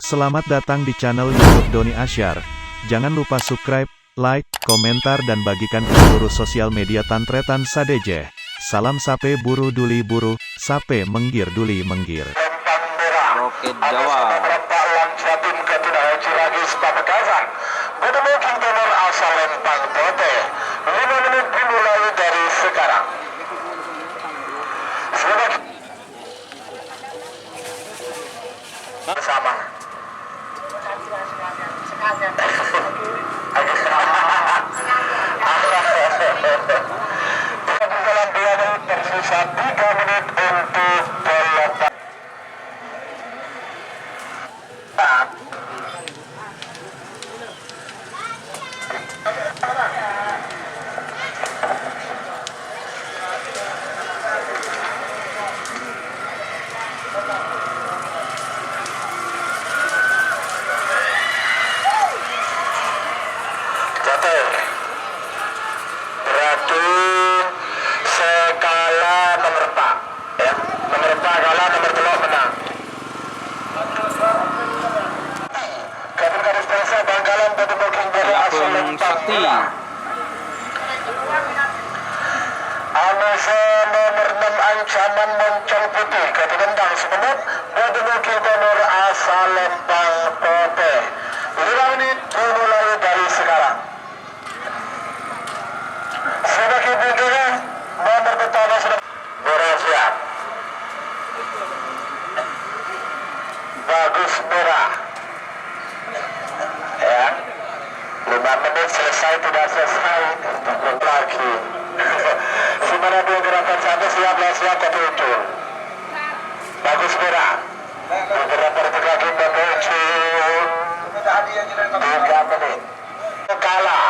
Selamat datang di channel YouTube Doni Asyar. Jangan lupa subscribe, like, komentar dan bagikan ke seluruh sosial media Tantretan Sadejeh. Salam sape buru duli buru, sape menggir duli menggir. Roket Jawa. Asal Lempang Pote. 5 menit dimulai dari sekarang. Sama. Dalam 2 menit tersisa 3 menit untuk balapan. Lapung Sakti. Anasa nomor 6 ancaman moncong putih ketendang semenit Bodomoki nomor asal Lempang Pote. 5 menit dimulai dari sekarang. Sebagai berikutnya nomor pertama sudah bersiap. Bagus merah. Ya. 5 menit selesai tidak selesai tunggu lagi. Simana dua gerakan satu siap satu itu. Bagus merah. Beberapa detik lagi menuju 3 menit. Kalah.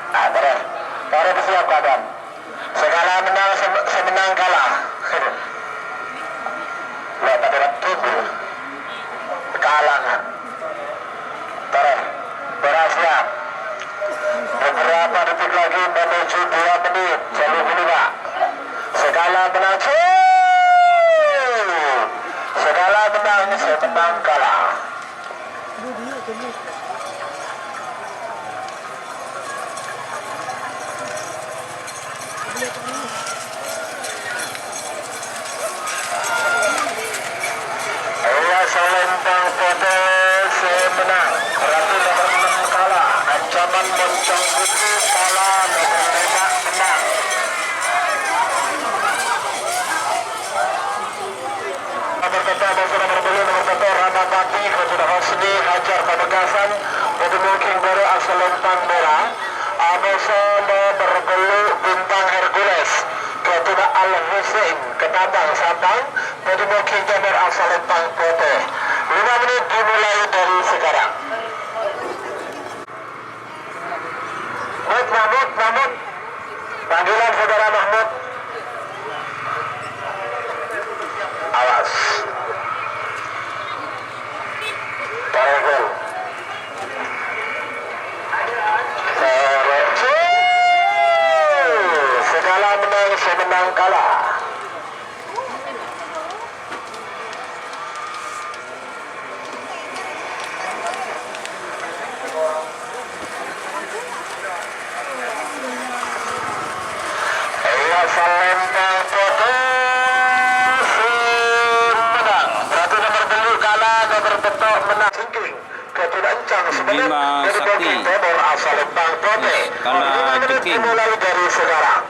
Terus. Baru bersiap badan. Segala menang semenang kalah. Lihat ada tunggu. Kalangan. Terus. Bersiap. Beberapa detik lagi menuju 2 menit. Jalur kedua. Segala menang. Segala menang semenang kalah. Lempang Pote semenang. Ratu nomor 6 kalah. Ancaman moncong putih kalah. Nomor 5 menang. Nomor pertama nomor 2 nomor 1 Ramapati Kota Hosni Hajar Pamekasan Bodomoki baru asal Lempang Merah. Amoso nomor 2 Bintang Hercules Kota Al Hussein Ketapang Sabang Bodomoki nomor asal Lempang Pote. 5 menit dimulai dari sekarang. Mahmud. Panggilan saudara Mahmud. Awas. Tarik. Segala menang semenang kalah. Lempang Pote menang. Ratu nomor 2 kalah, nomor betok menang. Singking ketudah encang semenit. Bima Sakti. Nomor asal Lempang Pote. Kalah 5 menit Jeking. dimulai dari sekarang.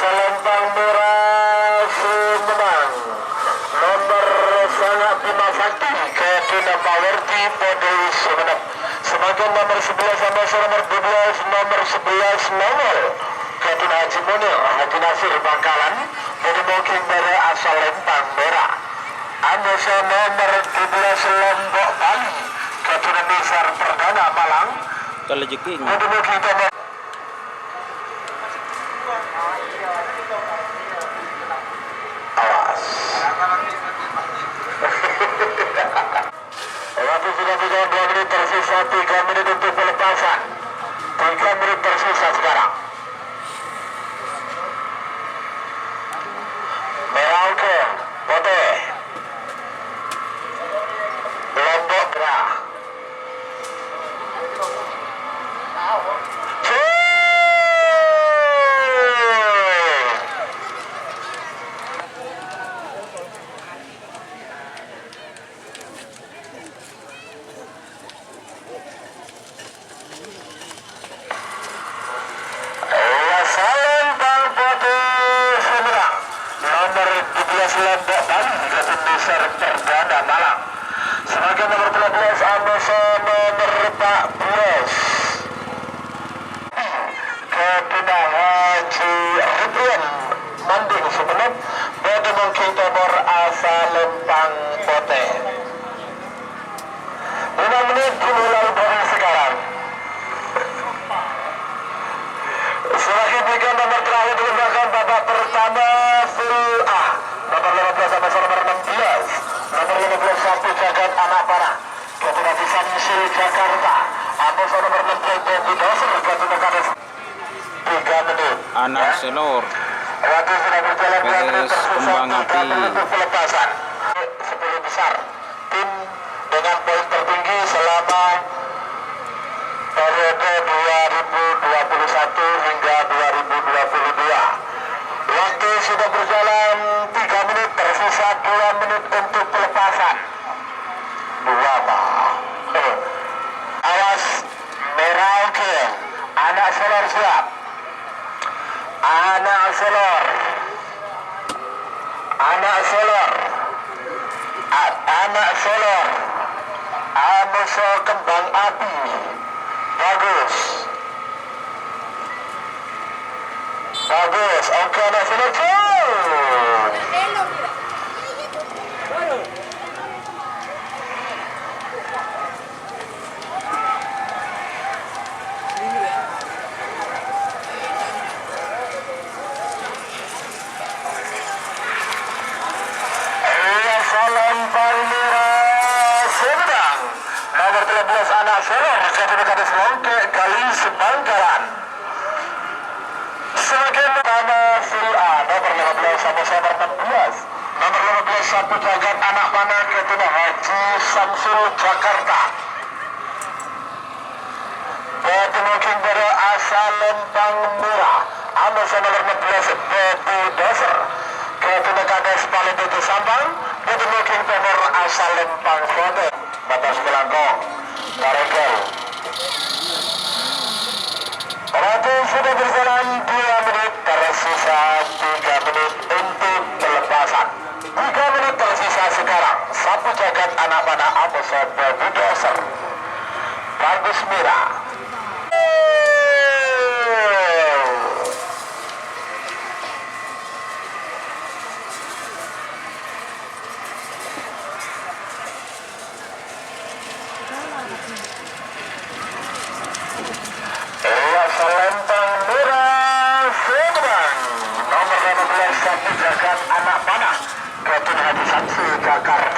Lempang Merah menang. Nomor sangat Bima Sakti Ketina Powerti Pode semenang. Sebagian nomor 11 sama nomor 12 nomor 11 nomor Ketina Haji Munir Haji Nasir Bangkalan Bodomoki Merah asal Lempang Merah. Anoso nomor 12 Lombok Bali Ketina Besar Perdana Malang Kalah Jeking. Bodomoki nomor Awas. Waktu sudah 2 menit tersisa, 3 menit untuk pelepasan. 3 menit tersisa sekarang. Merauke, Pote, Lombok Gerah. Lombok Bali ke besar perdana Malang. Sebagai nomor 12 Amoso nomor 14 Ketua Haji Ridwan Manding sebelum Bodo Mungkin Timur asal Lempang Pote. 5 menit dimulai dari sekarang. Semakin 3 nomor terakhir diletakkan babak pertama Full A. Nomor 15 sama nomor 16. Nomor 15 satu Jagat Anak Panah. Ketua Samsul Jakarta. Amoso nomor 6 Bobi Doser. Ketua Kades 3 menit. Anak Selor. Waktu sudah berjalan 2 menit Beres tersisa. Kembang 3 Api. menit untuk pelepasan. 10 besar. Tim dengan poin tertinggi selama periode 2021 hingga 2022. Waktu sudah berjalan 3 menit, tersisa 2 menit untuk pelepasan. 2 bal. Awas Merauke. Anak Selor siap. Anak Selor. Anak Selor. Anak Selor. Amoso Kembang Api. Bagus. Bagus. Oke, anak Selor. Salam Palmira Sumedang. Nomor 13 Anak Selor. Ketua Kades Longke Galis Bangkalan. Sebagai pertama Full A. Nomor 15 sama nomor 16. Nomor 15 satu Jagat Anak Panah. Ketua Haji Samsul Jakarta. Bobi Mungkin dari asal Lempang Merah. Amoso nomor 14 Bobi Doser. Ketua Kades Palembang Sampang. Bobi Mungkin Timur asal Lempang Pote. Batas Belangkong. Karengkel. Waktu sudah berjalan 2 menit, tersisa 3 menit untuk pelepasan. 3 menit tersisa sekarang. Satu Jagat Anak Panah Amoso Bobi Doser. Bagus Mira. Lempang Merah Sumedang. Nomor 15 satu Jagat Anak Panah. Ketua Haji Samsul Jakarta.